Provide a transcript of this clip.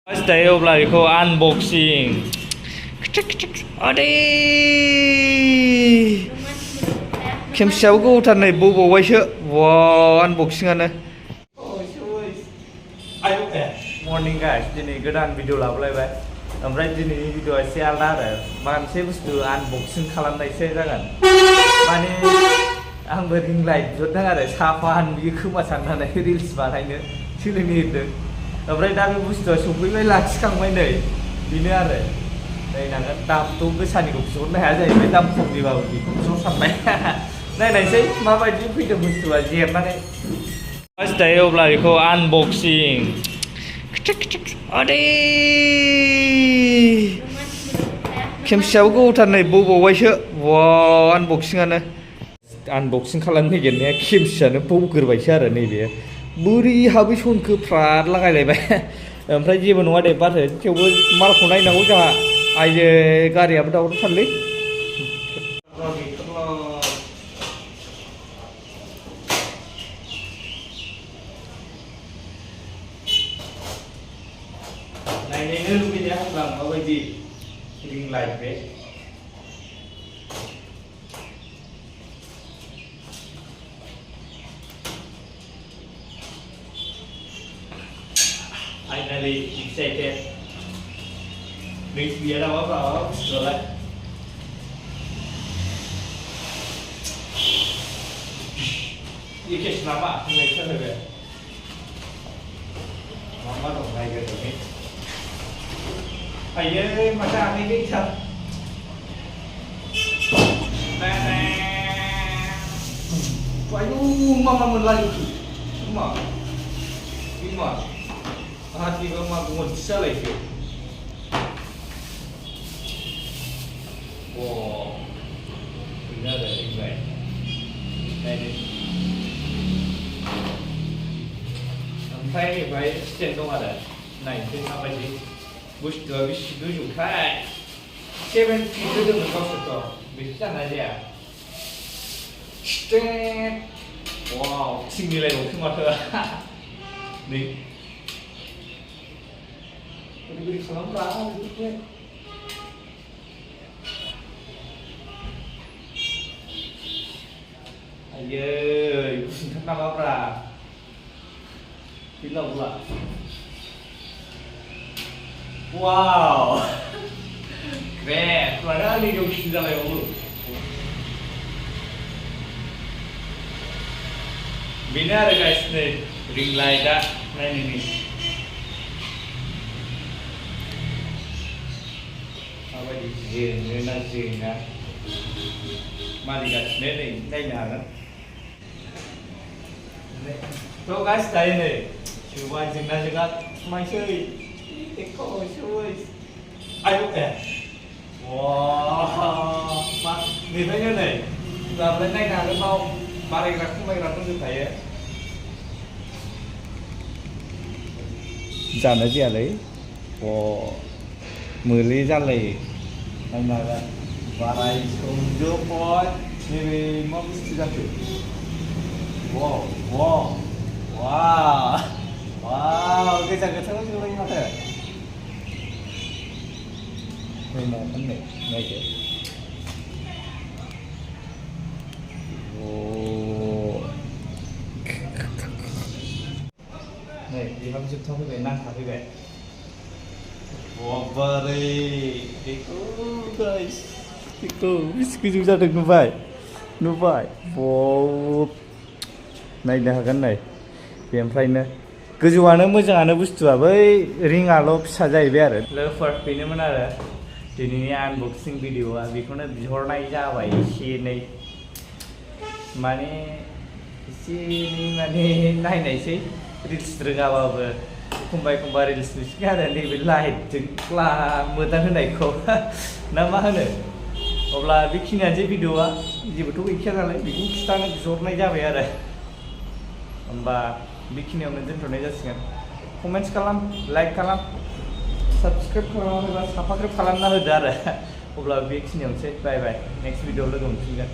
Stay अब्ला बेखौ unboxing आदै खेमसियाबो गोबावथार नै बबावबायसो वा आनबक्सिंआनो मर्निं गाइस दिनै गोदान भिडिअ लाबोलायबाय ओमफ्राय दिनैनि भिडिअआ एसे आलदा आरो मोनसे बुस्थु आनबक्सिं खालामनायसो जागोन माने आंबो रिं लाइट बिहरदों आरो साफान बियो खोमा साननानै रिल्स बानायनो सोलोंनो होदों ओमफ्राय दा बे बुस्थुआ सफैबाय लाखिखांबाय नै बेनो आरो नायनांगोन दामथ' गोसानिखौ बिहरनो हाया जाहैबाय दाम खमनिबाबो बेखौ बिहर सानबाय नायनायसै माबायदि फैदों बुस्थुआ जेरनानै फार्स्ट दायो अब्ला बेखौ आनबक्सिं आदै खेमसियाबो गोबावथार नै बबावबायसो वा आनबक्सिंआनो आनबक्सिं खालामनो नागिरनाया खेमसियानो बौग्रोबायसो आरो नैबे बोरै हाबै सनखो फ्राद लागायलायबाय ओमफ्राय जेबो नङा दे बाथो थेवबो मालखौ नायनांगौ जोंहा आइजो गारियाबो दावरावथारलै नायनो लुबैनाया होनब्ला माबायदि रिं लाइट बे Finally excited. Next year apa jualan. Ini kes nama? Next year apa? Mama dong lagi tu ni. Ayah macam apa ni sah? Aduh, mama mulai semua, semua. Hatiku mah ngecel lagi. Wow, ini ada ini. Ini. Sampai ni baik cenderung ada. Nah itu apa sih? Bus dua bis tujuh kai. 70 itu dengan kau setor. Bisa aja. Straight. Wow, sini lagi semua tu. Ni. Beri salam berapa gitu ayo ibu sinten nama berapa bila pula wow keren keluarga ini jauh sudah lewat dulu benar guys nih ring light dah nah ini Jin, jin na. Mari guys, ni na. So guys, tayo ni. Cuba jin na juga. Mai chơi. Eko chơi. Ayo wow, mak ni thấy này. Giờ lên đây nào được không? Mari ra không bay ra không được thấy. Giờ nó gì à đấy? Wow. Muli jali, mana varai sunjuk boy, ni mau mesti jatuh. Wow, wow, wow, wow, kita ketemu juga ini mana? Ini mana ni? Ni. Oh, ni di mana kita tahu ni nak apa ni? Wow, Eko guys, Eko, biskuit juga ada nubai, wow, naik dah kan naik, oमफ्राय नो गोजौआनो मोजाङानो बुस्थुआ बै रिंआल' फिसा जाहैबाय आरो लोगोफोर बेनोमोन आरो दिनैनि आनबक्सिं भिडिअआ बेखौनो बिहरनाय जाबाय एसे एनै माने एसे एनै माने नायनायसै रिल्स रोङाबाबो एखमबा रिल्स नुसिगोन आरो नैबे लाइटजों मोदां होनायखौ ना मा होनो अब्ला बेखिनियानोसै भिडिअआ जेबोथ' गैखाया नालाय बेखौ खिथानो बिहरनाय जाबाय आरो होमबा बेखिनियावनो दोनथ'नाय जासिगोन कमेन्ट्स खालाम लाइक खालाम साबस्क्राइब खालामाखैबा साबस्क्राइब खालामना होदो आरो अब्ला बेखिनियावनोसै बाय बाय नेक्स्ट भिडिअआव लोगो मोनफिनगोन